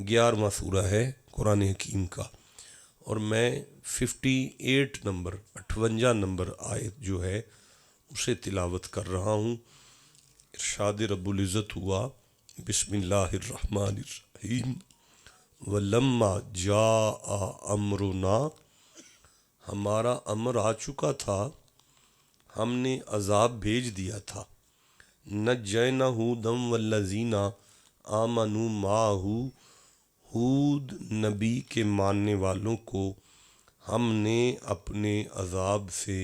11واں سورہ ہے قرآن حکیم کا، اور میں 58 نمبر 58 نمبر آیت جو ہے اسے تلاوت کر رہا ہوں۔ ارشاد رب العزت ہوا، بسم اللہ الرحمن الرحیم، وَلَمَّا جَاءَ أَمْرُنَا، ہمارا امر آ چکا تھا، ہم نے عذاب بھیج دیا تھا، نجینہ ہودم والذین آمنوا معہ، ہود نبی کے ماننے والوں کو ہم نے اپنے عذاب سے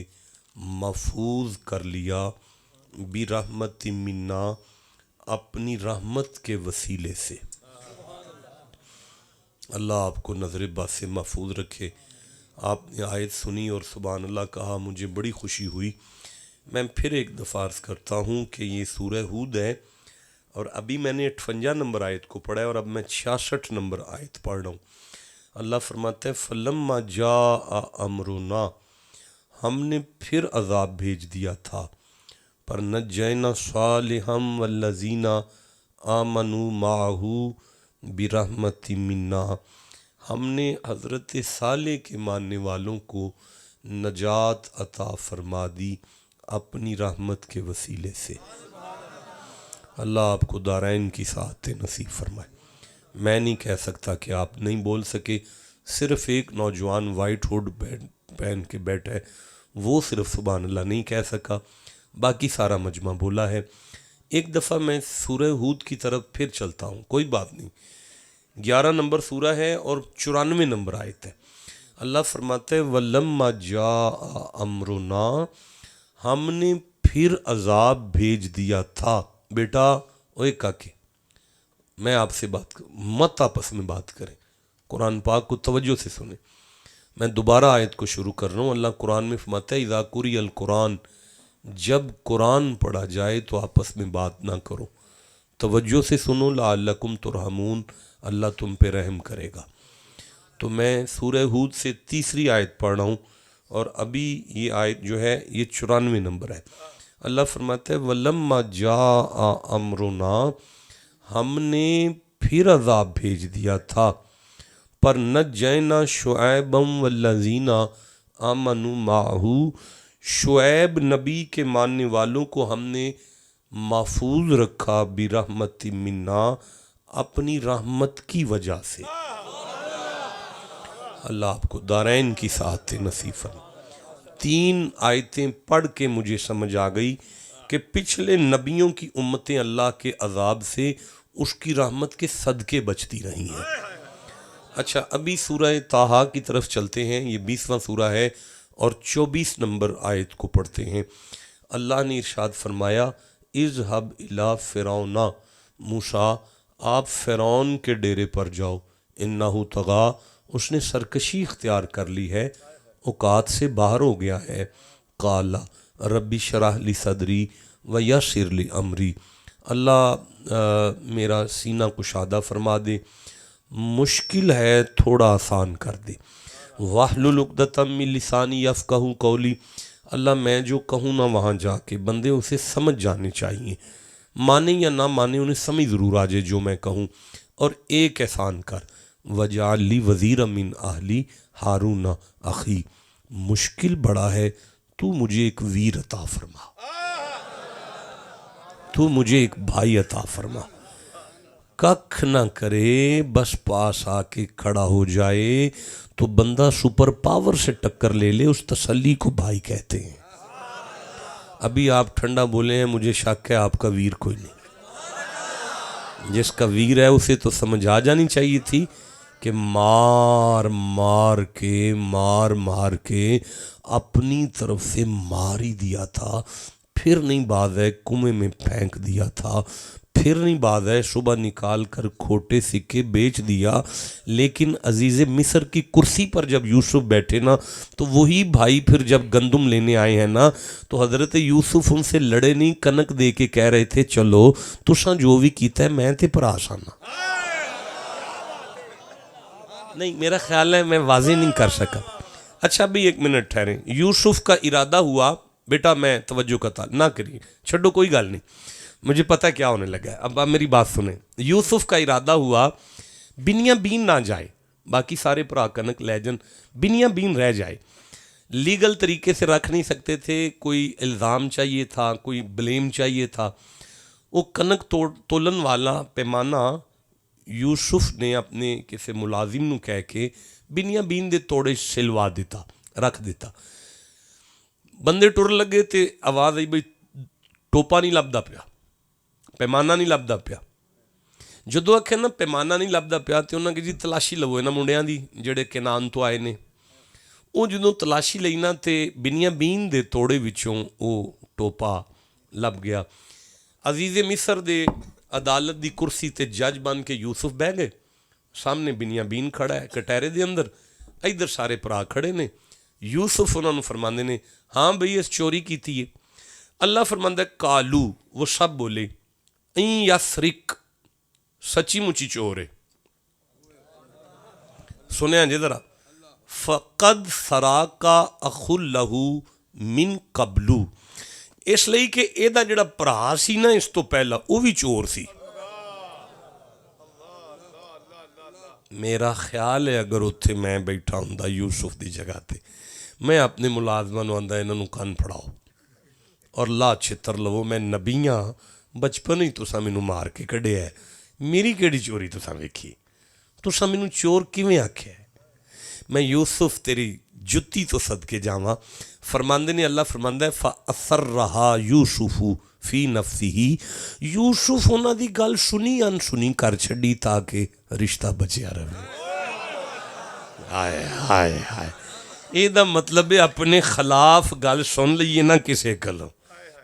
محفوظ کر لیا، برحمت منا، اپنی رحمت کے وسیلے سے۔ اللہ آپ کو نظر بد سے محفوظ رکھے۔ آپ نے آیت سنی اور سبحان اللہ کہا، مجھے بڑی خوشی ہوئی۔ میں پھر ایک دفعہ عرض کرتا ہوں کہ یہ سورہ ہود ہے، اور ابھی میں نے 58 نمبر آیت کو پڑھا ہے، اور اب میں 66 نمبر آیت پڑھ رہا ہوں۔ اللہ فرماتا ہے فَلَمَّا جَاءَ أَمْرُنَا، ہم نے پھر عذاب بھیج دیا تھا، پر نجینا صالحا والذین آمنوا معہ برحمت منا، ہم نے حضرت صالح کے ماننے والوں کو نجات عطا فرما دی اپنی رحمت کے وسیلے سے۔ اللہ آپ کو دارین کی سعادت نصیب فرمائے۔ میں نہیں کہہ سکتا کہ آپ نہیں بول سکے، صرف ایک نوجوان وائٹ ہوڈ پہن کے بیٹھا ہے، وہ صرف سبحان اللہ نہیں کہہ سکا، باقی سارا مجمع بولا ہے۔ ایک دفعہ میں سورہ ہود کی طرف پھر چلتا ہوں، کوئی بات نہیں۔ 11 نمبر سورہ ہے اور 94 نمبر آیت ہے۔ اللہ فرماتے وَلَمَّا جَاءَ أَمْرُنَا، ہم نے پھر عذاب بھیج دیا تھا۔ بیٹا اوے کاکے، میں آپ سے بات کروں، مت آپس میں بات کریں، قرآن پاک کو توجہ سے سنیں۔ میں دوبارہ آیت کو شروع کر رہا ہوں۔ اللہ قرآن میں فرماتا ہے اذا قرئ القرآن، جب قرآن پڑھا جائے تو آپس میں بات نہ کرو، توجہ سے سنو، لعلکم ترحمون، اللہ تم پہ رحم کرے گا۔ تو میں سورہ ہود سے تیسری آیت پڑھ رہا ہوں، اور ابھی یہ آیت جو ہے یہ 94 نمبر ہے۔ اللہ فرماتا ہے وَلَمَّا جَاءَ أَمْرُنَا، ہم نے پھر عذاب بھیج دیا تھا، پر نجینا شعیبا والذین آمنوا معہ، شعیب نبی کے ماننے والوں کو ہم نے محفوظ رکھا، برحمت منا، اپنی رحمت کی وجہ سے۔ اللہ آپ کو دارین کی سعادت نصیب فرمائے۔ 3 آیتیں پڑھ کے مجھے سمجھ آ گئی کہ پچھلے نبیوں کی امتیں اللہ کے عذاب سے اس کی رحمت کے صدقے بچتی رہی ہیں۔ اچھا، ابھی سورہ طٰہٰ کی طرف چلتے ہیں، یہ 20واں سورہ ہے، اور 24 نمبر آیت کو پڑھتے ہیں۔ اللہ نے ارشاد فرمایا اذهب الی فرعون، موسیٰ آپ فرعون کے ڈیرے پر جاؤ، انہ طغیٰ، اس نے سرکشی اختیار کر لی ہے، اوقات سے باہر ہو گیا ہے۔ قال رب اشرح لی صدری ویسر لی امری، اللہ میرا سینہ کشادہ فرما دے، مشکل ہے تھوڑا آسان کر دے۔ واحلل عقدۃ من لسانی یفقہوا قولی، اللہ میں جو کہوں نا وہاں جا کے بندے اسے سمجھ جانے چاہیے، مانے یا نہ مانے انہیں سمجھ ضرور آ جائے جو میں کہوں۔ اور ایک احسان کر، وجعل لی وزیرا من اہلی ہارون اخی، مشکل بڑا ہے، تو مجھے ایک ویر عطا فرما، تو مجھے ایک بھائی عطا فرما۔ ککھ نہ کرے، بس پاس آ کے کھڑا ہو جائے تو بندہ سپر پاور سے ٹکر لے لے، اس تسلی کو بھائی کہتے ہیں۔ ابھی آپ ٹھنڈا بولے ہیں، مجھے شک ہے آپ کا ویر کوئی نہیں۔ جس کا ویر ہے اسے تو سمجھ آ جانی چاہیے تھی کہ مار مار کے اپنی طرف سے مار ہی دیا تھا، پھر نہیں بات ہے کنویں میں پھینک دیا تھا، پھر نہیں بات ہے صبح نکال کر کھوٹے سکے بیچ دیا، لیکن عزیز مصر کی کرسی پر جب یوسف بیٹھے نا تو وہی بھائی پھر جب گندم لینے آئے ہیں نا تو حضرت یوسف ان سے لڑے نہیں، کنک دے کے کہہ رہے تھے چلو تساں جو بھی کیتا ہے میں تے پر آسانا نہیں، میرا خیال ہے میں واضح نہیں کر سکا۔ اچھا ابھی ایک منٹ ٹھہریں، یوسف کا ارادہ ہوا، بیٹا میں توجہ کا تھا نہ کریے، چھڈو کوئی گل نہیں، مجھے پتہ کیا ہونے لگا ہے، اب آپ میری بات سنیں۔ یوسف کا ارادہ ہوا بنیاں بین نہ جائے، باقی سارے بھرا کنک لے جن، بنیاں بین رہ جائے۔ لیگل طریقے سے رکھ نہیں سکتے تھے، کوئی الزام چاہیے تھا، کوئی بلیم چاہیے تھا۔ وہ کنک تولن والا پیمانہ یوسف نے اپنے کسی ملازم نو کہہ کے بنیاں بین دے توڑے سلوا دیتا، رکھ دیتا۔ بندے ٹر لگے تے آواز آئی بھئی ٹوپا نہیں لبدا پیا، پیمانہ نہیں لبدا پیا۔ جدو آکھے نا پیمانہ نہیں لبدا پیا تے انہاں کہ جی تلاشی لو انہاں منڈیاں دی جڑے کنان تو آئے نے۔ وہ جدوں تلاشی لئی نا تے بنیاں بین دے توڑے وچوں وہ ٹوپا لب گیا۔ عزیز مصر دے عدالت دی کرسی تے جج بن کے یوسف بہ گئے، سامنے بنیاں بین کھڑا ہے کٹہرے دے اندر، ادھر سارے پرا کھڑے نے۔ یوسف انہوں نے فرماندے نے ہاں بھئی اس چوری کیتی ہے۔ اللہ فرماندہ ہے کالو، وہ سب بولے این یسرک، سچی مچی چور ہے۔ سنیں جی ذرا، فقد سراکا اخ لہو من قبلو، اس لئی کہ ایدہ جڑا پرا سی نا اس تو پہلا وہ بھی چور سی۔ میرا خیال ہے اگر اتھے میں بیٹھا ہوں یوسف دی جگہ تے، میں اپنے ملازمہ نو آندہ انہوں نے کان پھڑاؤ اور لا چھتر لو، میں نبیاں بچپن ہی تسا مینوں مار کے کڈے ہے، میری کیڑی چوری تسا ویکھی، تسا مینوں چور کیویں آکھیا ہے؟ میں یوسف تیری جتی تو صدقے جاواں۔ فرماندے نے اللہ فرماندہ ہے فَأَثَرَّهَا يُوسُفُ فِي نَفْسِهِ، یوسف انہاں دی گل سنی ان سنی کر چھڑی تاکہ رشتہ بچیا رہے۔ ہائے ہائے ہائے، یہ دا مطلب ہے اپنے خلاف گل سن لئیے نا کسے کلو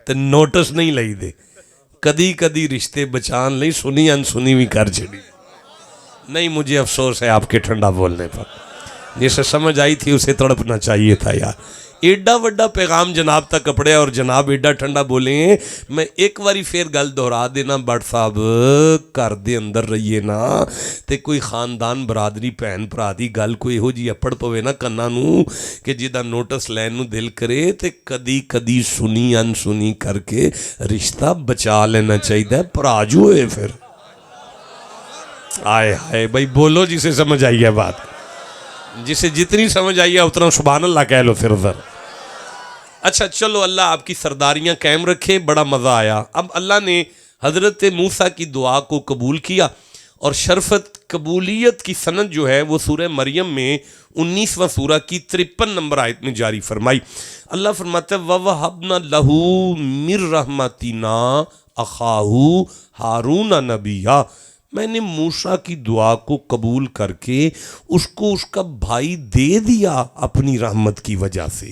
تے نوٹس نہیں لئی دے، کدی کدی رشتے بچان لئی سنی ان سنی بھی کر چھڑی۔ نہیں، مجھے افسوس ہے آپ کے ٹھنڈا بولنے پر، جسے سمجھ آئی تھی اسے تڑپنا چاہیے تھا یار۔ ایڈا وڈا پیغام جناب تک کپڑے اور جناب ایڈا ٹھنڈا بولیں۔ میں ایک واری پھر گل دہرا دینا بٹ صاحب، گھر دے اندر رہیے نا تے کوئی خاندان برادری بہن برا دی گل کوئی ہو جی اپڑ پوے نا کنا نو کہ جدا نوٹس لین نو دل کرے تے کدی کدی سنی ان سنی کر کے رشتہ بچا لینا چاہیے، پراجو ہے پھر۔ آئے ہائے بھائی بولو جسے سمجھ آئی ہے بات، جسے جتنی سمجھ آئی ہے اتنا سبحان اللہ کہہ لو پھر ادھر۔ اچھا چلو، اللہ آپ کی سرداریاں قائم رکھے، بڑا مزہ آیا۔ اب اللہ نے حضرت موسیٰ کی دعا کو قبول کیا اور شرفت قبولیت کی سند جو ہے وہ سورہ مریم میں 19واں سورہ کی 53 نمبر آیت میں جاری فرمائی۔ اللہ فرماتا ہے وَوَهَبْنَا لَهُ مِن رَحْمَتِنَا أَخَاهُ هَارُونَ نَبِيًّا، میں نے موسیٰ کی دعا کو قبول کر کے اس کو اس کا بھائی دے دیا اپنی رحمت کی وجہ سے۔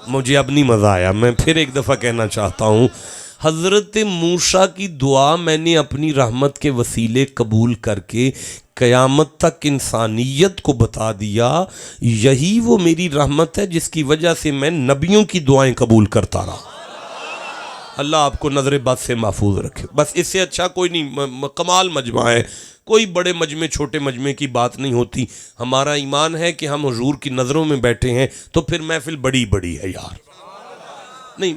مجھے اب نہیں مزہ آیا، میں پھر ایک دفعہ کہنا چاہتا ہوں، حضرت موسیٰ کی دعا میں نے اپنی رحمت کے وسیلے قبول کر کے قیامت تک انسانیت کو بتا دیا، یہی وہ میری رحمت ہے جس کی وجہ سے میں نبیوں کی دعائیں قبول کرتا رہا۔ اللہ آپ کو نظر بد سے محفوظ رکھے، بس اس سے اچھا کوئی نہیں، کمال مجمع ہے، کوئی بڑے مجمع چھوٹے مجمع کی بات نہیں ہوتی۔ ہمارا ایمان ہے کہ ہم حضور کی نظروں میں بیٹھے ہیں تو پھر محفل بڑی بڑی ہے یار۔ نہیں،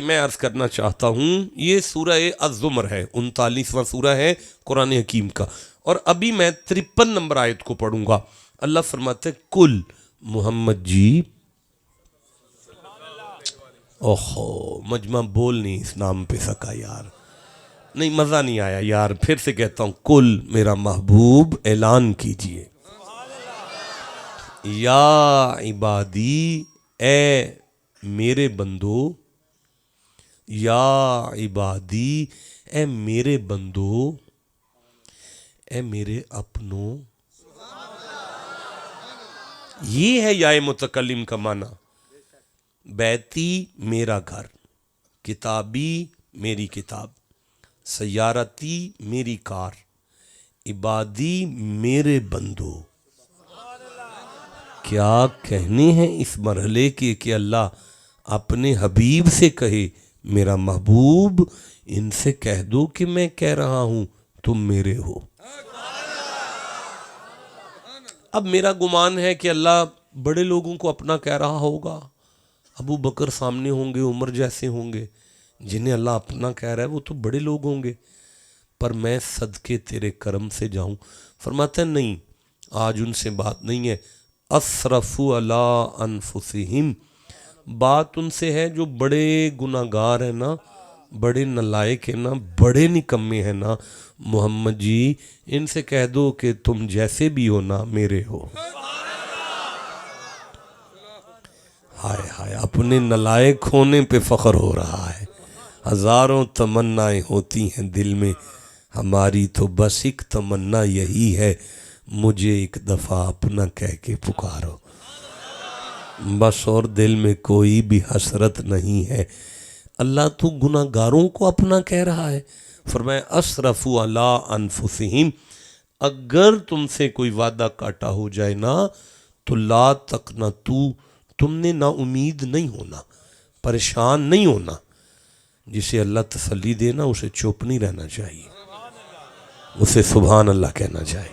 میں عرض کرنا چاہتا ہوں، یہ سورہ الزمر ہے، 39واں سورہ ہے قرآن حکیم کا، اور ابھی میں 53 نمبر آیت کو پڑھوں گا۔ اللہ فرماتے کل محمد جی، اوہو مجمع بول نہیں اس نام پہ سکا یار، نہیں مزہ نہیں آیا یار، پھر سے کہتا ہوں، کل میرا محبوب اعلان کیجئے، یا عبادی، اے میرے بندو، یا عبادی، اے میرے بندو، اے میرے اپنوں۔ یہ ہے یا متکلم کا معنی، بیتی میرا گھر، کتابی میری کتاب، سیارتی میری کار، عبادی میرے بندو۔ کیا کہنے ہیں اس مرحلے کے کہ اللہ اپنے حبیب سے کہے میرا محبوب ان سے کہہ دو کہ میں کہہ رہا ہوں تم میرے ہو۔ اب میرا گمان ہے کہ اللہ بڑے لوگوں کو اپنا کہہ رہا ہوگا، ابو بکر سامنے ہوں گے، عمر جیسے ہوں گے، جنہیں اللہ اپنا کہہ رہا ہے وہ تو بڑے لوگ ہوں گے۔ پر میں صدقے تیرے کرم سے جاؤں؟ فرماتا ہے نہیں، آج ان سے بات نہیں ہے، اسرفوا علی انفسہم، بات ان سے ہے جو بڑے گناہ گار ہیں نا، بڑے نالائق ہیں نا، بڑے نکمے ہیں نا، محمد جی ان سے کہہ دو کہ تم جیسے بھی ہو نا میرے ہو۔ ہائے ہائے، اپنے نالائق ہونے پہ فخر ہو رہا ہے، ہزاروں تمنائیں ہوتی ہیں دل میں، ہماری تو بس ایک تمنا یہی ہے، مجھے ایک دفعہ اپنا کہہ کے پکارو، بس اور دل میں کوئی بھی حسرت نہیں ہے۔ اللہ تو گناہ گاروں کو اپنا کہہ رہا ہے۔ فرمایا اسرفوا علی انفسہم، اگر تم سے کوئی وعدہ کاٹا ہو جائے نا تو لا تقنطوا، تم نے نا امید نہیں ہونا، پریشان نہیں ہونا۔ جسے اللہ تسلی دے نا اسے چپ نہیں رہنا چاہیے، اسے سبحان اللہ کہنا چاہیے۔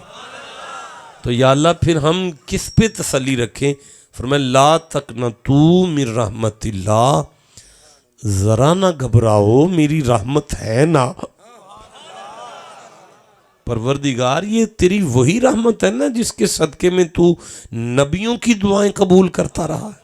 تو یا اللہ پھر ہم کس پہ تسلی رکھیں؟ فرمایا لا تقنطوا من رحمت اللہ، ذرا نہ گھبراؤ، میری رحمت ہے نا۔ پروردگار یہ تیری وہی رحمت ہے نا جس کے صدقے میں تو نبیوں کی دعائیں قبول کرتا رہا ہے،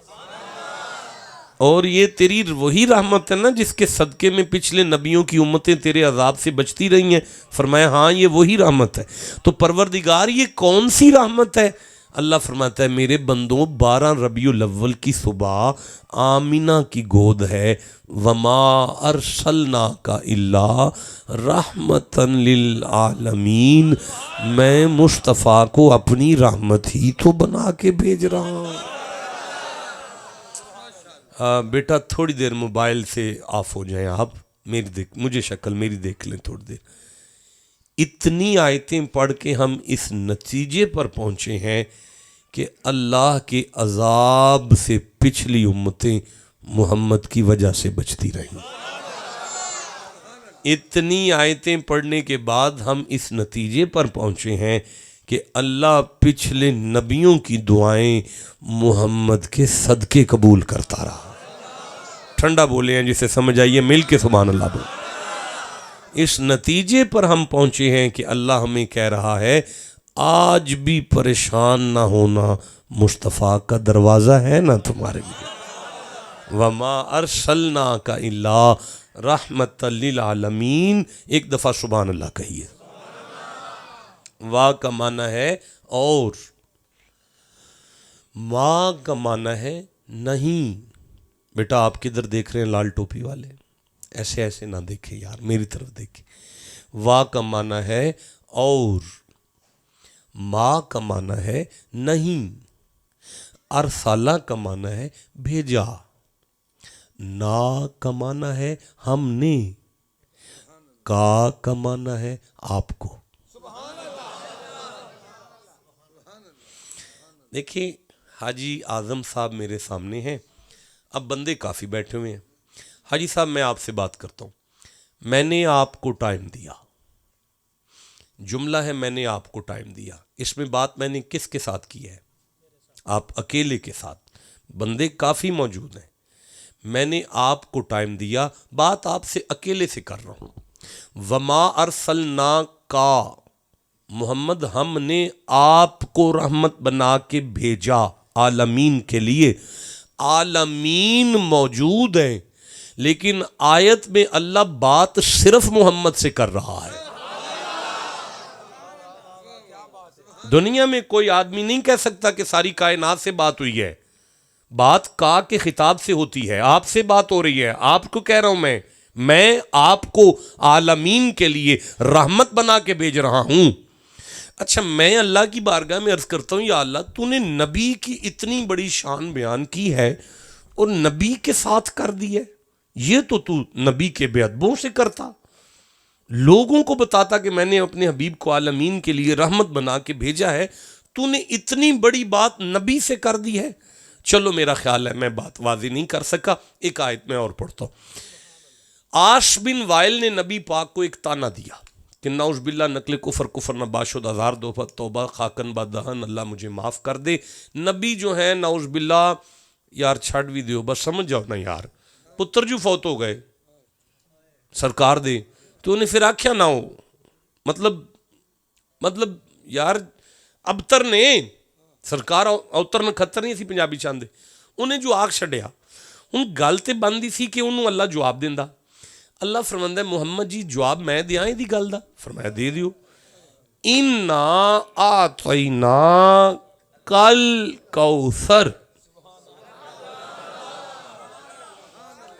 اور یہ تیری وہی رحمت ہے نا جس کے صدقے میں پچھلے نبیوں کی امتیں تیرے عذاب سے بچتی رہی ہیں۔ فرمایا ہاں یہ وہی رحمت ہے۔ تو پروردگار یہ کون سی رحمت ہے؟ اللہ فرماتا ہے میرے بندوں، 12 ربیع الاول کی صبح آمینہ کی گود ہے، وما ارسلناک الا رحمتا للعالمین، میں مصطفیٰ کو اپنی رحمت ہی تو بنا کے بھیج رہا ہوں۔ بیٹا تھوڑی دیر موبائل سے آف ہو جائیں آپ، مجھے شکل میری دیکھ لیں تھوڑی دیر۔ اتنی آیتیں پڑھ کے ہم اس نتیجے پر پہنچے ہیں کہ اللہ کے عذاب سے پچھلی امتیں محمد کی وجہ سے بچتی رہیں۔ اتنی آیتیں پڑھنے کے بعد ہم اس نتیجے پر پہنچے ہیں کہ اللہ پچھلے نبیوں کی دعائیں محمد کے صدقے قبول کرتا رہا۔ ٹھنڈا بولے ہیں جسے سمجھ آئیے، مل کے سبحان اللہ بولے۔ اس نتیجے پر ہم پہنچے ہیں کہ اللہ ہمیں کہہ رہا ہے آج بھی پریشان نہ ہونا، مصطفیٰ کا دروازہ ہے نا تمہارے لیے۔ وما ارسلناک الا رحمت للعالمین، ایک دفعہ سبحان اللہ کہیے۔ وا کا معنی ہے اور، ما کا معنی ہے نہیں۔ بیٹا آپ کدھر دیکھ رہے ہیں لال ٹوپی والے؟ ایسے ایسے نہ دیکھیں یار، میری طرف دیکھیں۔ وا کا معنی ہے اور، ما کا معنی ہے نہیں، ارسالہ کا معنی ہے بھیجا، نا کا معنی ہے ہم نے، کا معنی ہے آپ کو۔ دیکھیں حاجی اعظم صاحب میرے سامنے ہیں، اب بندے کافی بیٹھے ہوئے ہیں۔ حاجی صاحب میں آپ سے بات کرتا ہوں، میں نے آپ کو ٹائم دیا، جملہ ہے میں نے آپ کو ٹائم دیا، اس میں بات میں نے کس کے ساتھ کی ہے؟ آپ اکیلے کے ساتھ، بندے کافی موجود ہیں، میں نے آپ کو ٹائم دیا، بات آپ سے اکیلے سے کر رہا ہوں۔ وما ارسلناک، محمد ہم نے آپ کو رحمت بنا کے بھیجا عالمین کے لیے۔ عالمین موجود ہیں لیکن آیت میں اللہ بات صرف محمد سے کر رہا ہے۔ دنیا میں کوئی آدمی نہیں کہہ سکتا کہ ساری کائنات سے بات ہوئی ہے، بات کا کے خطاب سے ہوتی ہے، آپ سے بات ہو رہی ہے، آپ کو کہہ رہا ہوں میں آپ کو عالمین کے لیے رحمت بنا کے بھیج رہا ہوں۔ اچھا میں اللہ کی بارگاہ میں عرض کرتا ہوں یا اللہ تو نے نبی کی اتنی بڑی شان بیان کی ہے اور نبی کے ساتھ کر دی ہے، یہ تو نبی کے بے ادبوں سے کرتا، لوگوں کو بتاتا کہ میں نے اپنے حبیب کو عالمین کے لیے رحمت بنا کے بھیجا ہے، تو نے اتنی بڑی بات نبی سے کر دی ہے۔ چلو میرا خیال ہے میں بات واضح نہیں کر سکا، ایک آیت میں اور پڑھتا ہوں۔ عاص بن وائل نے نبی پاک کو ایک تانا دیا کہ نعوذ باللہ نقل کفر نہ باشد ہزار دوفت توبہ خاکن با دہن، اللہ مجھے معاف کر دے۔ نبی جو ہیں نعوذ باللہ، یار چھڑ بھی دیو بس سمجھ جاؤ نا یار، پتر جو فوت ہو گئے سرکار دے تو انہیں پھر آکھیا نہ ہو ਮਤਲਬ ਯਾਰ ਅਬਤਰ ਨੇ ਸਰਕਾਰ ਅਵਤਰ ਨਖੱਤਰ ਨਹੀਂ ਅਸੀਂ ਪੰਜਾਬੀ ਚਾਹੁੰਦੇ, ਉਹਨੇ ਜੋ ਆਖ ਛੱਡਿਆ। ਹੁਣ ਗੱਲ ਤੇ ਬਣਦੀ ਸੀ ਕਿ ਉਹਨੂੰ ਅੱਲਾ ਜਵਾਬ ਦਿੰਦਾ। ਅੱਲਾ ਫਰਮਾਉਂਦਾ ਮੁਹੰਮਦ ਜੀ ਜਵਾਬ ਮੈਂ ਦਿਆਂ ਇਹਦੀ ਗੱਲ ਦਾ? ਫਰਮਾਇਆ ਦੇ ਦਿਓ। ਇੰਨਾ ਆਤੈਨਾ ਕਲ ਕੌਸਰ।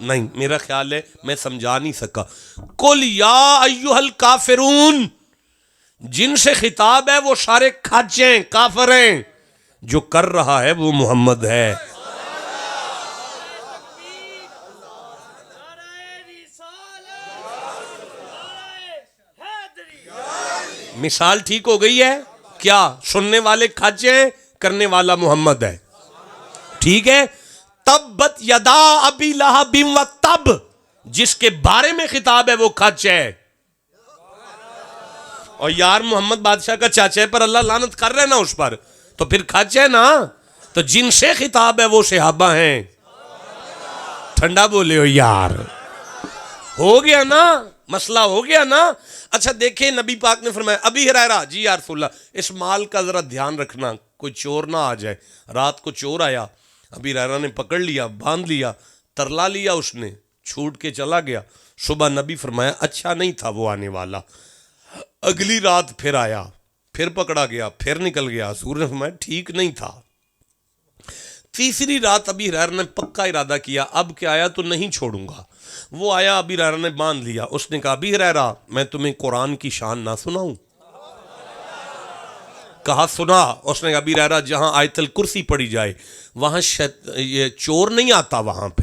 نہیں، میرا خیال ہے میں سمجھا نہیں سکا. قل یا ایھا الکافرون، جن سے خطاب ہے وہ سارے کھچے ہیں، کافر ہیں. جو کر رہا ہے وہ محمد ہے. مثال ٹھیک ہو گئی ہے کیا؟ سننے والے کھچے ہیں، کرنے والا محمد ہے. ٹھیک ہے. تبت یدا ابی لہب و تب، جس کے بارے میں خطاب ہے وہ کھچ ہے. اور یار محمد بادشاہ کا چاچا ہے پر اللہ لعنت کر رہے نا اس پر، تو پھر کھچ ہے نا. تو جن سے خطاب ہے وہ صحابہ ہیں. ٹھنڈا بولے ہو یار. ہو گیا نا مسئلہ، ہو گیا نا. اچھا دیکھیں نبی پاک نے فرمایا ابی ہریرہ، جی یا رسول اللہ اس مال کا ذرا دھیان رکھنا کوئی چور نہ آ جائے. رات کو چور آیا، ابی ہریرہ نے پکڑ لیا، باندھ لیا، ترلا لیا، اس نے چھوٹ کے چلا گیا. صبح نبی فرمایا اچھا نہیں تھا وہ آنے والا. اگلی رات پھر آیا، پھر پکڑا گیا، پھر نکل گیا. حضور نے فرمایا ٹھیک نہیں تھا. تیسری رات ابی ہریرہ نے پکا ارادہ کیا اب کہ آیا تو نہیں چھوڑوں گا. وہ آیا، ابی ہریرہ نے باندھ لیا. اس نے کہا ابی ہریرہ میں تمہیں قرآن کی شان نہ سناؤں؟ کہا سنا. اس نے کہا ابی ہریرہ جہاں آیت الکرسی پڑھی جائے وہاں یہ چور نہیں آتا وہاں پہ.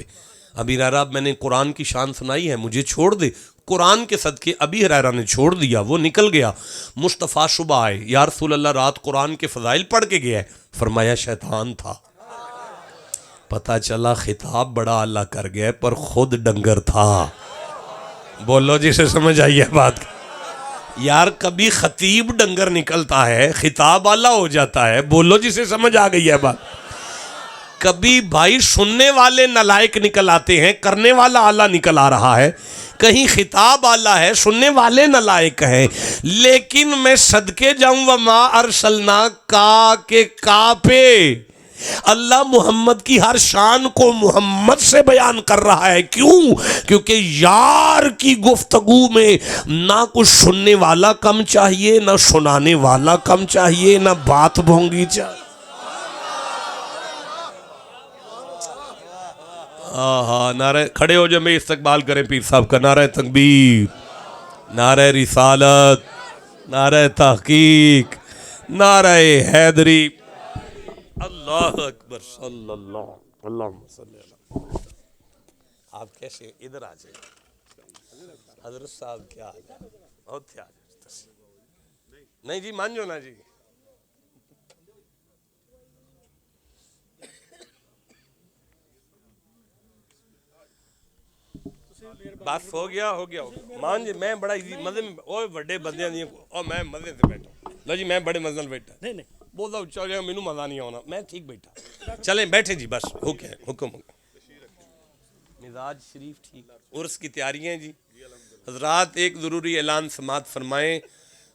ابی ہریرہ میں نے قرآن کی شان سنائی ہے، مجھے چھوڑ دے. قرآن کے صدقے ابی ہریرہ نے چھوڑ دیا، وہ نکل گیا. مصطفیٰ صبح آئے، یا رسول اللہ رات قرآن کے فضائل پڑھ کے گیا ہے. فرمایا شیطان تھا. پتہ چلا خطاب بڑا اللہ کر گیا پر خود ڈنگر تھا. بولو جسے سمجھ آئی ہے بات. یار کبھی خطیب ڈنگر نکلتا ہے، خطاب اللہ ہو جاتا ہے. بولو جسے سمجھ آ گئی ہے بات. کبھی بھائی سننے والے نالائق نکل آتے ہیں، کرنے والا اللہ نکل آ رہا ہے. کہیں خطاب اللہ ہے، سننے والے نالائق ہیں. لیکن میں صدقے جاؤں وما ارسلناک کے پہ اللہ محمد کی ہر شان کو محمد سے بیان کر رہا ہے. کیوں؟ کیونکہ یار کی گفتگو میں نہ کچھ سننے والا کم چاہیے، نہ سنانے والا کم چاہیے، نہ بات بھونگی چاہیے. نعرہ کھڑے ہو جائے میں استقبال کریں پیر صاحب کا. نعرہ تکبیر، نعرہ رسالت، نعرہ تحقیق، نعرہ حیدری. اللہ اکبر صلی اللہ. اللہم صلی اللہ. آپ کیسے ادھر آ جائیں حضرت صاحب، کیا حال ہے؟ بہت آ جائیں. نہیں جی مان جو نا جی. بس ہو گیا مان جی. میں بڑا مزے میں اوہ بڑے بندیاں نہیں اور میں مزے سے بیٹھا. لو جی میں بڑے مزے میں بیٹھا. نہیں نہیں بہت اچھا ہو گیا، مینوں مزہ نہیں آنا، میں ٹھیک بیٹھا. چلیں بیٹھے جی بس ہو گیا حکم. مزاج شریف ٹھیک. عرس کی تیاریاں جی. حضرات ایک ضروری اعلان سماعت فرمائیں.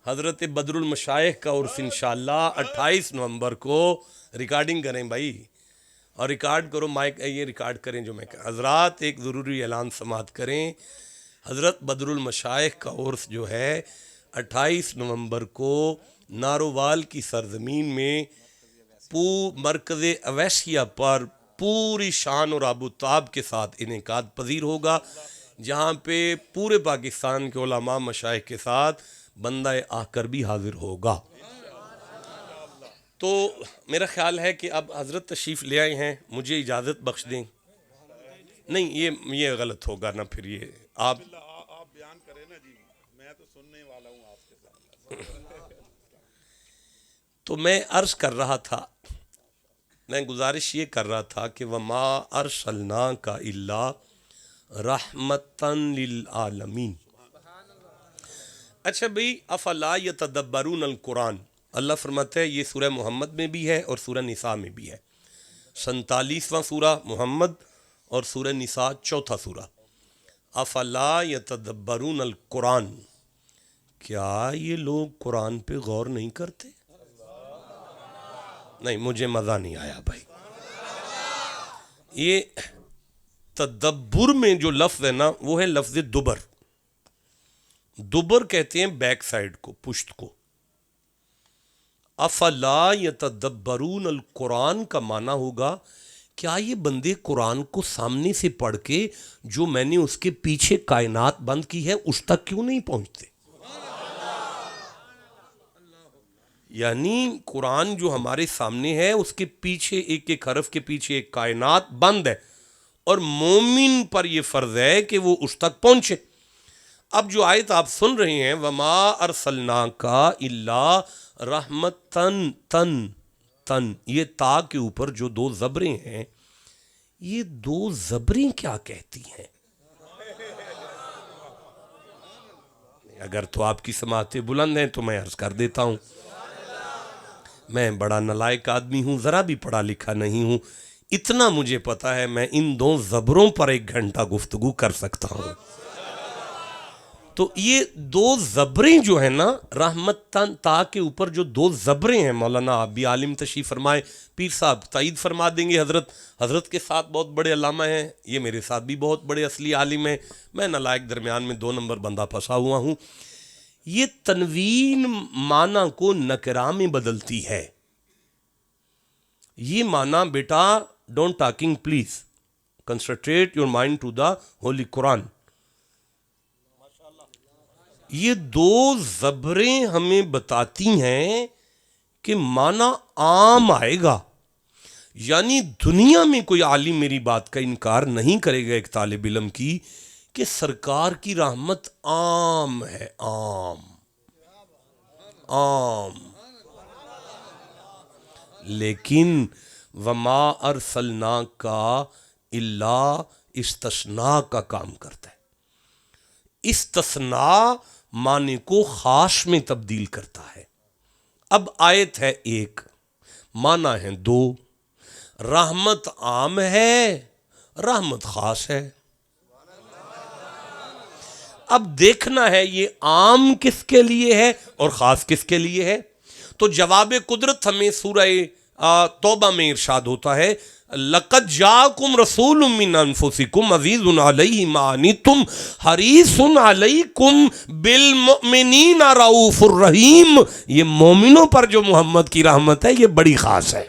حضرت بدر المشائخ کا عرس انشاءاللہ 28 نومبر کو. ریکارڈنگ کریں بھائی اور ریکارڈ کرو، مائک یہ ریکارڈ کریں جو میں حضرات ایک ضروری اعلان سماعت کریں. حضرت بدر المشائخ کا عرس جو ہے 28 نومبر کو نارووال کی سرزمین میں مرکز اویسیہ پر پوری شان اور آب و تاب کے ساتھ انعقاد پذیر ہوگا، جہاں پہ پورے پاکستان کے علماء مشائخ کے ساتھ بندہ آکر بھی حاضر ہوگا. تو میرا خیال ہے کہ اب حضرت تشریف لے آئے ہیں، مجھے اجازت بخش دیں. نہیں یہ غلط ہوگا نا پھر. یہ آپ بیان کریں نا جی، میں تو سننے والا ہوں آپ کے ساتھ. تو میں عرض کر رہا تھا، میں گزارش یہ کر رہا تھا کہ وما ارسلناک الا رحمتا للعالمین. اچھا بھئی افلا یتدبرون القرآن. اللہ فرماتا ہے یہ سورہ محمد میں بھی ہے اور سورہ نساء میں بھی ہے. 47واں سورہ محمد اور سورہ نساء چوتھا سورہ. افلا یتدبرون القرآن، کیا یہ لوگ قرآن پہ غور نہیں کرتے؟ نہیں مجھے مزہ نہیں آیا بھائی. یہ تدبر میں جو لفظ ہے نا وہ ہے لفظ دبر. دبر کہتے ہیں بیک سائڈ کو، پشت کو. افلا یتدبرون القرآن کا معنی ہوگا کیا یہ بندے قرآن کو سامنے سے پڑھ کے جو میں نے اس کے پیچھے کائنات بند کی ہے اس تک کیوں نہیں پہنچتے؟ یعنی قرآن جو ہمارے سامنے ہے اس کے پیچھے ایک ایک حرف کے پیچھے ایک کائنات بند ہے، اور مومن پر یہ فرض ہے کہ وہ اس تک پہنچے۔ اب جو آیت آپ سن رہے ہیں وَمَا أَرْسَلْنَاكَ إِلَّا رَحْمَةً تن، یہ تا کے اوپر جو دو زبریں ہیں، یہ دو زبریں کیا کہتی ہیں؟ اگر تو آپ کی سماعتیں بلند ہیں تو میں عرض کر دیتا ہوں، میں بڑا نالائق آدمی ہوں، ذرا بھی پڑھا لکھا نہیں ہوں، اتنا مجھے پتا ہے میں ان دو زبروں پر 1 گھنٹہ گفتگو کر سکتا ہوں۔ تو یہ دو زبریں جو ہیں نا، رحمتاً تا کے اوپر جو دو زبریں ہیں، مولانا آپ بھی عالم تشریف فرمائے، پیر صاحب تائید فرما دیں گے، حضرت کے ساتھ بہت بڑے علامہ ہیں، یہ میرے ساتھ بھی بہت بڑے اصلی عالم ہیں، میں نالائق درمیان میں 2 نمبر بندہ پھنسا ہوا ہوں۔ یہ تنوین معنی کو نکرہ میں بدلتی ہے۔ یہ معنی بیٹا don't talking please concentrate your mind to the holy Quran, یہ دو زبریں ہمیں بتاتی ہیں کہ معنی عام آئے گا، یعنی دنیا میں کوئی عالم میری بات کا انکار نہیں کرے گا ایک طالب علم کی کہ سرکار کی رحمت عام ہے، عام لیکن وما ارسلناک الا استثناء کا کام کرتا ہے، استثناء معنی کو خاص میں تبدیل کرتا ہے۔ اب آیت ہے 1، معنی ہے 2، رحمت عام ہے، رحمت خاص ہے۔ اب دیکھنا ہے یہ عام کس کے لیے ہے اور خاص کس کے لیے ہے۔ تو جواب قدرت ہمیں سورہ توبہ میں ارشاد ہوتا ہے، لَقَدْ جَاءَكُمْ رَسُولٌ مِّنْ أَنفُسِكُمْ عَزِيزٌ عَلَيْهِ مَا عَنِتُّمْ حَرِيصٌ عَلَيْكُمْ بِالْمُؤْمِنِينَ رَءُوفٌ الرَّحِيمٌ، یہ مومنوں پر جو محمد کی رحمت ہے یہ بڑی خاص ہے۔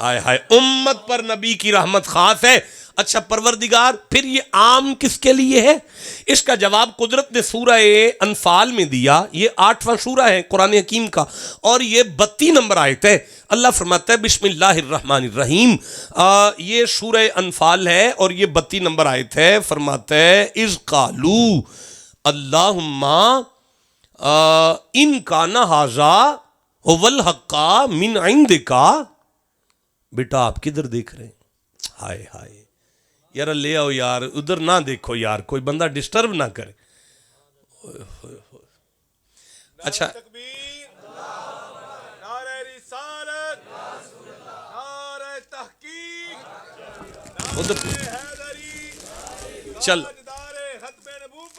آئے ہائے، امت پر نبی کی رحمت خاص ہے۔ اچھا پروردگار پھر یہ عام کس کے لیے ہے؟ اس کا جواب قدرت نے سورہ انفال میں دیا، یہ 8واں سورہ ہے قرآن حکیم کا، اور یہ 32 نمبر آیت ہے۔ اللہ فرماتا ہے بسم اللہ الرحمن الرحیم، یہ سورہ انفال ہے اور یہ 32 نمبر آیت ہے۔ فرماتا ہے اذ قالوا اللہم ان کان ھذا ھو الحق من عندک۔ بیٹا آپ کدھر دیکھ رہے ہیں؟ ہائے ہائے یار، لے آؤ یار، ادھر نہ دیکھو یار، کوئی بندہ ڈسٹرب نہ کرے۔ اچھا تکبیر، نعرہ رسالت، نعرہ تحقیق، ادھر نعرہ حیدری، چل تاجدار ختم نبوت۔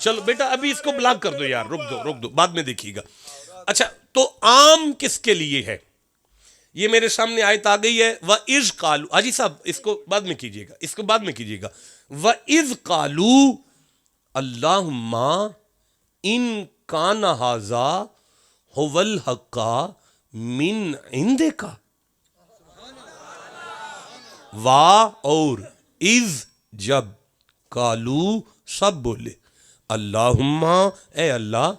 چلو بیٹا ابھی اس کو بلاک کر دو یار، رک دو بعد میں دیکھیے گا۔ اچھا تو عام کس کے لیے ہے؟ یہ میرے سامنے آیت آ گئی ہے، وَإِذْ قَالُوا، حاجی صاحب اس کو بعد میں کیجئے گا، اس کو بعد میں کیجئے گا۔ وَإِذْ قَالُوا اللہم ان کان ھذا ھو الحق من عندک۔ وا اور اذ جب، قالو سب بولے، اللہم اے اللہ،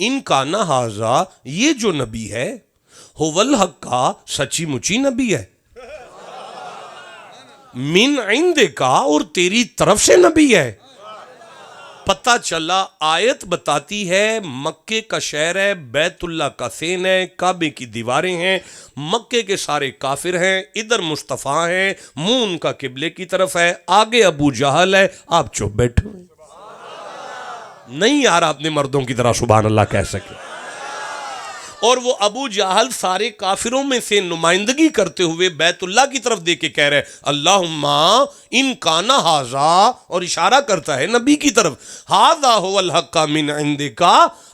ان کان ھذا یہ جو نبی ہے، ھو الحق سچی مچی نبی ہے، من عندک اور تیری طرف سے نبی ہے۔ پتہ چلا آیت بتاتی ہے مکے کا شہر ہے، بیت اللہ کا سین ہے، کعبے کی دیواریں ہیں، مکے کے سارے کافر ہیں، ادھر مصطفیٰ ہیں، منہ ان کا قبلے کی طرف ہے، آگے ابو جہل ہے، آپ چپ بیٹھے ہوئے۔ نہیں یار آپ نے مردوں کی طرح سبحان اللہ کہہ سکے۔ اور وہ ابو جہل سارے کافروں میں سے نمائندگی کرتے ہوئے بیت اللہ کی طرف دیکھ کے کہہ رہے اللہم ان کان ھذا، اور اشارہ کرتا ہے نبی کی طرف، ھذا ھو الحق من عندک،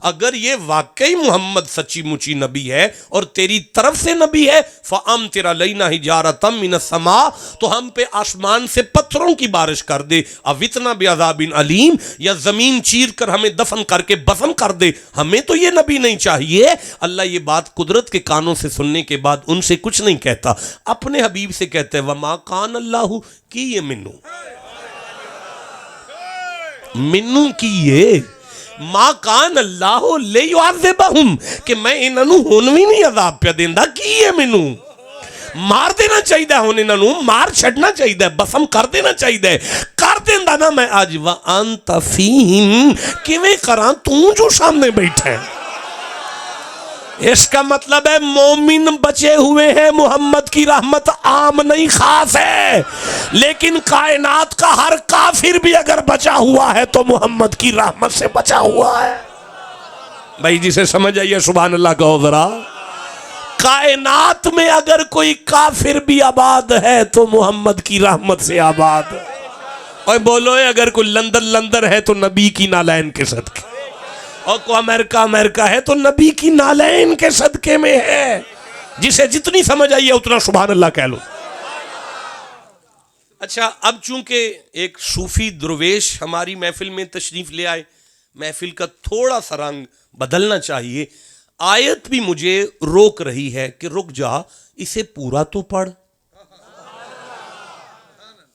اگر یہ واقعی محمد سچی مچی نبی ہے اور تیری طرف سے نبی ہے، فَأَمْطِرْ عَلَيْنَا حِجَارَةً مِّنَ السَّمَاءِ، تو ہم پہ آسمان سے پتھروں کی بارش کر دے، اَوِتْنَا بِعَذَابٍ عَلِيمٍ، یا زمین چیر کر ہمیں دفن کر کے بسم کر دے، ہمیں تو یہ نبی نہیں چاہیے۔ اللہ یہ بات قدرت کے کانوں سے سننے کے بعد ان سے کچھ نہیں کہتا، اپنے حبیب سے کہتے ہیں وَمَا كَانَ اللَّهُ کی یہ منو کی یہ مَا كَانَ اللَّهُ لِيُعَذِّبَهُمْ کہ میں انہاں نوں ہن وی نہیں عذاب پہ دیندا، کی یہ منو مار دینا چاہیے ہوں انہاں نوں، مار چھڑنا چاہیے، بسم کر دینا چاہیے، کر دیندا نا میں آج وَأَنْتَ فِيهِمْ کیویں کراں تو جو سامنے بیٹھا ہے۔ اس کا مطلب ہے مومن بچے ہوئے ہیں، محمد کی رحمت عام نہیں خاص ہے، لیکن کائنات کا ہر کافر بھی اگر بچا ہوا ہے تو محمد کی رحمت سے بچا ہوا ہے۔ بھائی جسے سمجھ آئیے سبحان اللہ کہو ذرا۔ کائنات میں اگر کوئی کافر بھی آباد ہے تو محمد کی رحمت سے آباد ہے۔ اور بولو اگر کوئی لندن ہے تو نبی کی نالین کے صدقے، اور کوئی امریکہ ہے تو نبی کی نالین کے صدقے میں ہے۔ جسے جتنی سمجھ آئیے اتنا سبحان اللہ کہہ لو۔ اچھا، اب چونکہ ایک صوفی درویش ہماری محفل میں تشریف لے آئے، محفل کا تھوڑا سا رنگ بدلنا چاہیے، آیت بھی مجھے روک رہی ہے کہ رک جا، اسے پورا تو پڑھ۔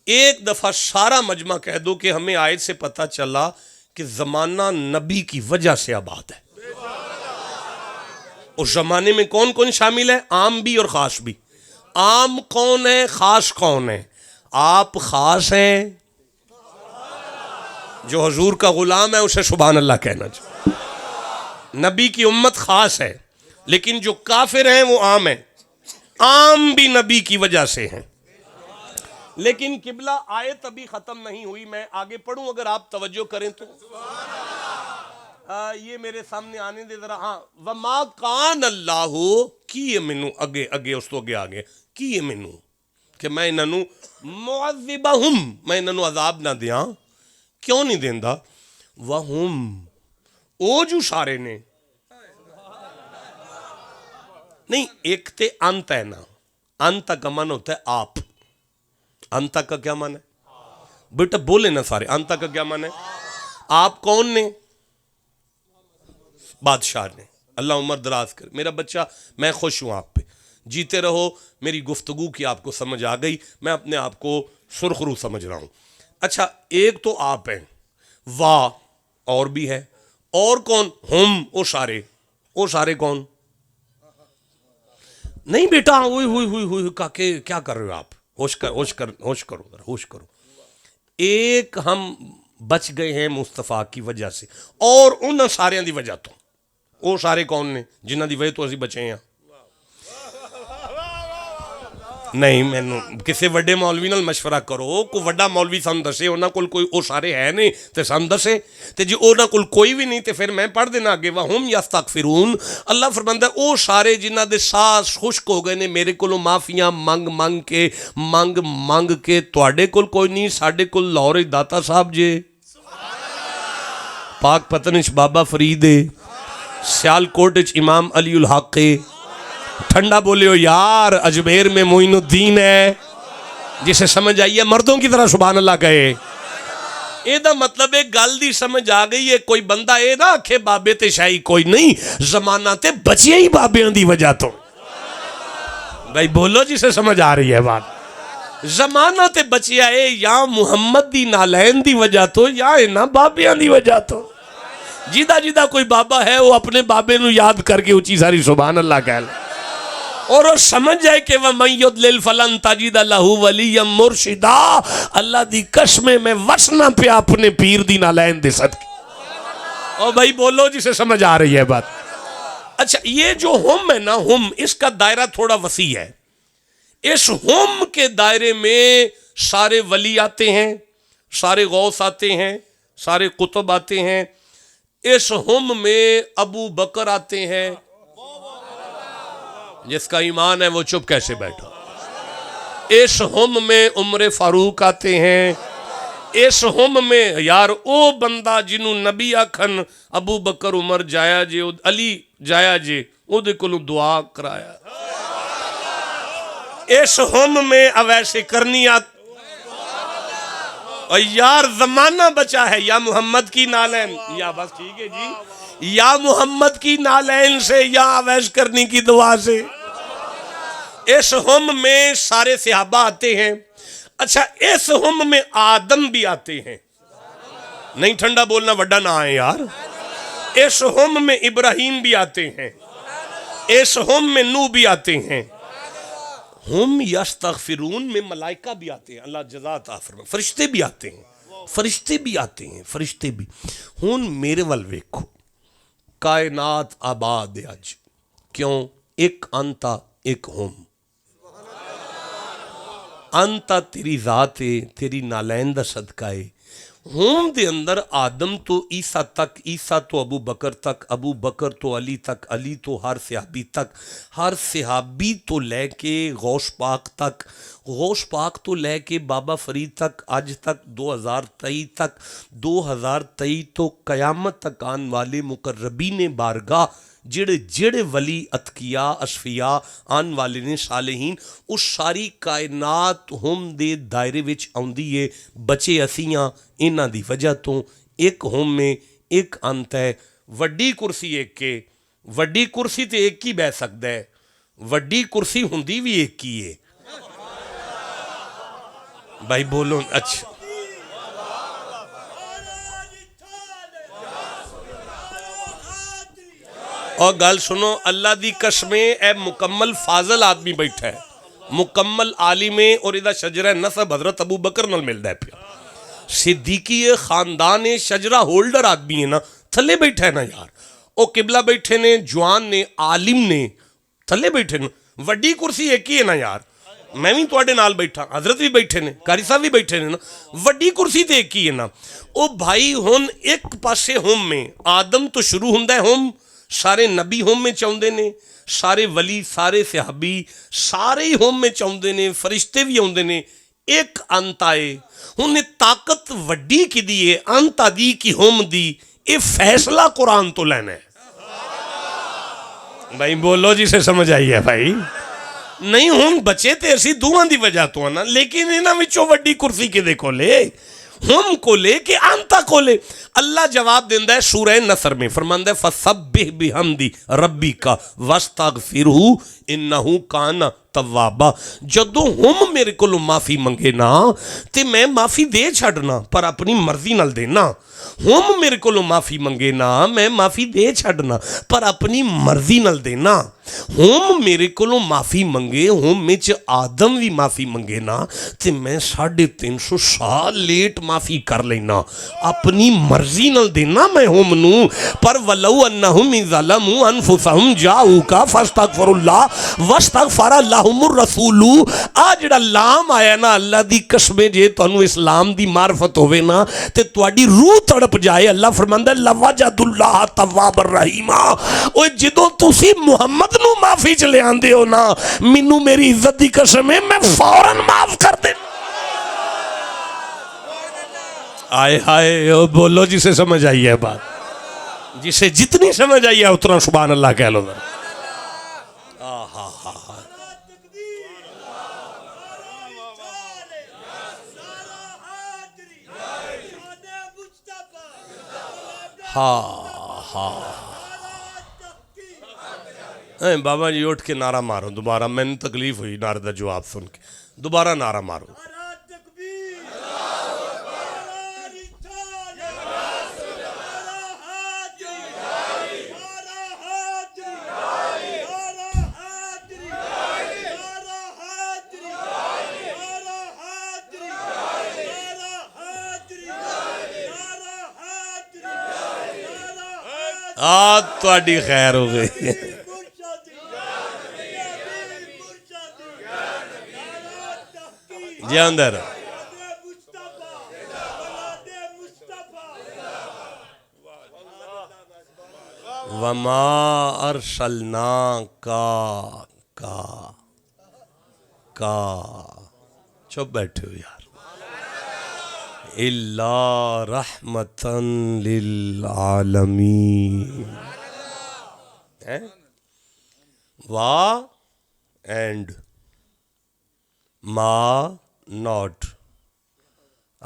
ایک دفعہ سارا مجمع کہہ دو کہ ہمیں آیت سے پتہ چلا کہ زمانہ نبی کی وجہ سے آباد ہے۔ اس زمانے میں کون کون شامل ہے؟ عام بھی اور خاص بھی۔ عام کون ہے؟ خاص کون ہے؟ آپ خاص ہیں، جو حضور کا غلام ہے اسے سبحان اللہ کہنا چاہیے۔ نبی کی امت خاص ہے، لیکن جو کافر ہیں وہ عام ہیں، عام بھی نبی کی وجہ سے ہیں۔ لیکن قبلہ آیت ابھی ختم نہیں ہوئی، میں آگے پڑھوں اگر آپ توجہ کریں تو۔ یہ میرے سامنے آنے دے ذرا۔ ہاں، وَمَا كَانَ اللَّهُ کی یہ منو اگے اس تو اگے کی یہ منو کہ میں انہاں نوں مُعَذِّبَهُمْ میں انہاں نوں عذاب نہ دیاں، کیوں نہیں دیندا؟ وَهُمْ او جو سارے نے نہیں، ایک تے انت ہے نا، انت کا من ہوتا ہے آپ۔ انت کا کیا من ہے؟ بیٹا بولے نا سارے، انت کا کیا من ہے؟ آپ کون نے؟ بادشاہ نے۔ اللہ عمر دراز کر، میرا بچہ میں خوش ہوں آپ پہ، جیتے رہو۔ میری گفتگو کی آپ کو سمجھ آ گئی، میں اپنے آپ کو سرخرو سمجھ رہا ہوں۔ اچھا، ایک تو آپ ہیں، واہ اور بھی ہے، اور کون؟ ہم او سارے کون؟ نہیں بیٹا ہوئی کاکے کیا کر رہے ہو آپ؟ ہوش کرو۔ ایک ہم بچ گئے ہیں مصطفیٰ کی وجہ سے، اور ان سارے دی وجہ تو وہ سارے کون نے جنہ دی وجہ تو اسی بچے ہیں؟ نہیں، میں کسی وڈے مولوی نال مشورہ کرو، کوئی وڈا مولوی سان دسے انہاں کول کوئی او سارے ہے نہیں تے سان دسے، تے جی انہاں کول کوئی بھی نہیں تے پھر میں پڑھ دینا آگے وَهُمْ يَسْتَغْفِرُونَ۔ اللہ فرماندا ہے او سارے جنہاں دے سانس خشک ہو گئے نے میرے کولوں معافیاں منگ کے تواڈے کول کوئی نہیں، ساڈے کول لاہور داتا صاحب جے، پاک پتنش بابا فرید ہے، سیالکوٹ امام علی الحق ہے، ٹھنڈا بولے ہو یار اجمیر میں معین الدین ہے۔ جسے سمجھ آئیے مردوں کی طرح سبحان اللہ کہے۔ اے دا مطلب ایک گل دی سمجھ آ گئی ہے، کوئی بندہ اے نہ آکھے بابے تے شاہی کوئی نہیں، زمانہ تے بچے ہی بابیاں دی وجہ تو۔ بھائی بولو جسے سمجھ آ رہی ہے بات۔ زمانہ تے بچیا اے یا محمد دی نالین دی وجہ تو یا اینا بابیاں دی وجہ تو۔ جیدہ کوئی بابا ہے وہ اپنے بابے نو یاد کر کے اچھی ساری سبحان اللہ کہہ لے، اور وہ سمجھ جائے کہ وَمَن يُضْلِلْ فَلَن تَجِدَ لَهُ وَلِيًّا مُرْشِدًا۔ اللہ دی قسم میں وسنا پہ اپنے پیر دی نالین دے صدقے۔ اور بھائی بولو جسے سمجھ آ رہی ہے بات۔ اچھا، یہ جو ہم ہے نا، ہم اس کا دائرہ تھوڑا وسیع ہے۔ اس ہم کے دائرے میں سارے ولی آتے ہیں، سارے غوث آتے ہیں، سارے قطب آتے ہیں۔ اس ہم میں ابو بکر آتے ہیں، جس کا ایمان ہے وہ چپ کیسے بیٹھا۔ اس ہم میں عمر فاروق آتے ہیں۔ اس ہم میں یار او بندہ جنہوں نبی آکھن ابو بکر عمر جایا جے علی جایا جے او دے کلو دعا کرایا۔ اس ہم میں اویس کرنی اور یار زمانہ بچا ہے یا محمد کی نالین، یا بس ٹھیک ہے جی، یا محمد کی نالین سے یا اویس کرنی کی دعا سے۔ اس ہم میں سارے صحابہ آتے ہیں، اچھا اس ہم میں آدم بھی آتے ہیں، نہیں ٹھنڈا بولنا وڈا نہ آئے یار، اس ہم میں ابراہیم بھی آتے ہیں، اس ہم میں نوح بھی آتے ہیں، ہم یستغفرون میں ملائکہ بھی آتے ہیں، اللہ جزا عطا فرمائے، فرشتے بھی آتے ہیں، فرشتے بھی آتے ہیں، فرشتے بھی۔ ہن میرے ول ویکھو، کائنات آباد ہے اج، کیوں؟ ایک انتا ایک ہم، انتا تیری ذات ہے، تیری نالین دا صدقہ ہے، ہم دے اندر آدم تو عیسیٰ تک، عیسیٰ تو ابو بکر تک، ابو بکر تو علی تک، علی تو ہر صحابی تک، ہر صحابی تو لے کے غوث پاک تک، غوث پاک تو لے کے بابا فرید تک، آج تک 2023 تک، 2023 تو قیامت تک آن والے مقربین بارگاہ جڑے ولی اتقیاء اشفیاء آن والے نے صالحین، اس ساری کائنات ہم دے دائرے وچ آندی ہے، بچے اسیاں انہاں دی وجہ تو۔ ایک ہم میں ایک انت ہے، وڈی کرسی ایک کے، وڈی کرسی تے ایک ہی بہ سکدا ہے، وڈی کرسی ہوندی بھی ایک ہی ہے، بھائی بولو اچھا۔ اور گل سنو، اللہ دی قسمیں اے مکمل فاضل آدمی بیٹھا ہے، مکمل عالم ہے، اور ادھا شجرہ نصب حضرت ابو بکر نال ملدا ہے پیا، صدیقی خاندان شجرہ ہولڈر آدمی ہے نا، تھلے بیٹھا ہے نا یار، او قبلہ بیٹھے نے، جوان نے، عالم نے، تھلے بیٹھے نے، وڈی کرسی ایک ہی ہے نا یار، میں بھی تواڈے نال بیٹھا، حضرت بھی بیٹھے نے، قاری صاحب بھی بیٹھے نے نا، وڈی کرسی تے ایک ہی ہے نا۔ او بھائی ہن ایک پاسے ہم میں آدم تو شروع ہوندا ہے ہم، سارے نبی ہم میں چاہندے نے، سارے ولی سارے صحابی سارے ہی ہم میں چاہندے نے، فرشتے بھی آندے نے، ایک انت آئے، ہن طاقت وڈی کی دیئے انتا دی کی ہم دی، اے فیصلہ قرآن تو لینا ہے، بھائی بولو جسے سمجھ آئی ہے بھائی، نہیں ہوں بچے تے اسی دوہاں دی وجہ تو آنا، لیکن انہاں وچوں وڈی کرسی کے دیکھو لے، ہم کو لے کہ انتا کو لے۔ اللہ جواب دیندہ ہے سورہ نصر میں، فرماندہ ہے فَسَبِّحْ بِحَمْدِ رَبِّكَ وَاسْتَغْفِرْهُ إِنَّهُ كَانَ توابا۔ جدو ہم میرے کو معافی منگے نا تے میں معافی دے چھڑنا پر اپنی مرضی نال دینا، ہم میرے کو معافی منگے نا میں معافی دے چھڑنا پر اپنی مرضی نال دینا، ہم میرے کو معافی منگے، ہم میں آدم بھی معافی منگے نا تے میں 350 سال لیٹ معافی کر لینا، اپنی مرضی نال دینا میں ہم نو، پر وَلَوْ أَنَّهُمْ إِذْ ظَلَمُوا أَنفُسَهُمْ جَاءُوكَ فَاسْتَغْفَرُوا اللَّهَ وَاسْتَغْفَرَ لَهُمُ الرَّسُولُ۔ آج جڑا لام آیا نا اللہ دی قسمیں جے تانوں اسلام دی معرفت ہوئے نا تے تواڈی روح تڑپ جائے، اللہ فرماندا ہے لَوَجَدُ اللَّهَ تَوَّابًا رَحِيمًا۔ اوے جدوں تسی محمد نو معافی چ لے آندے ہو نا، مینوں میری عزت دی قسم ہے میں فوراً معاف کر دینا۔ آئے ہائے بولو جسے سمجھ آئی ہے بات، جسے جتنی سمجھ آئی ہے اتنا سبحان اللہ کہہ لو ذرا۔ بابا جی اٹھ کے نعرہ مارو دوبارہ، میں نے تکلیف ہوئی نعرہ دا جواب سن کے، دوبارہ نعرہ مارو۔ تواڈی خیر ہو گئی جی اندر۔ وَمَا أَرْسَلْنَاكَ چپ بیٹھے ہو یار، إِلَّا رَحْمَةً لِلْعَالَمِينَ۔ وا اینڈ ما ناٹ،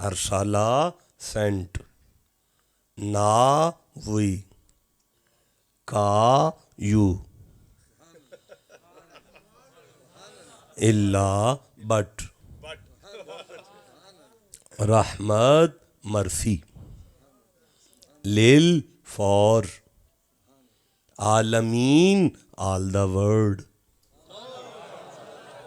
ارسالہ سینٹ، نا وی، کا یو، اللہ بٹ، رحمت مرسی، لیل فار، عالمین آل دا ورلڈ،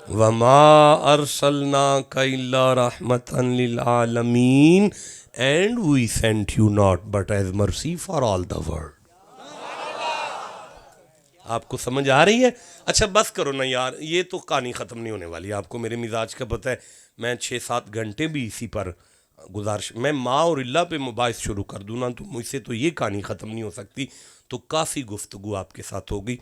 وما ارسلناک الا رحمتا للعالمین and we sent you not but as mercy for all the world. آپ کو سمجھ آ رہی ہے؟ اچھا بس کرو نا یار، یہ تو کہانی ختم نہیں ہونے والی، آپ کو میرے مزاج کا پتہ ہے، میں 6-7 گھنٹے بھی اسی پر گزارش، میں ماں اور اللہ پہ مباحث شروع کر دوں نا تو مجھ سے تو یہ کہانی ختم نہیں ہو سکتی، تو کافی گفتگو آپ کے ساتھ ہوگی۔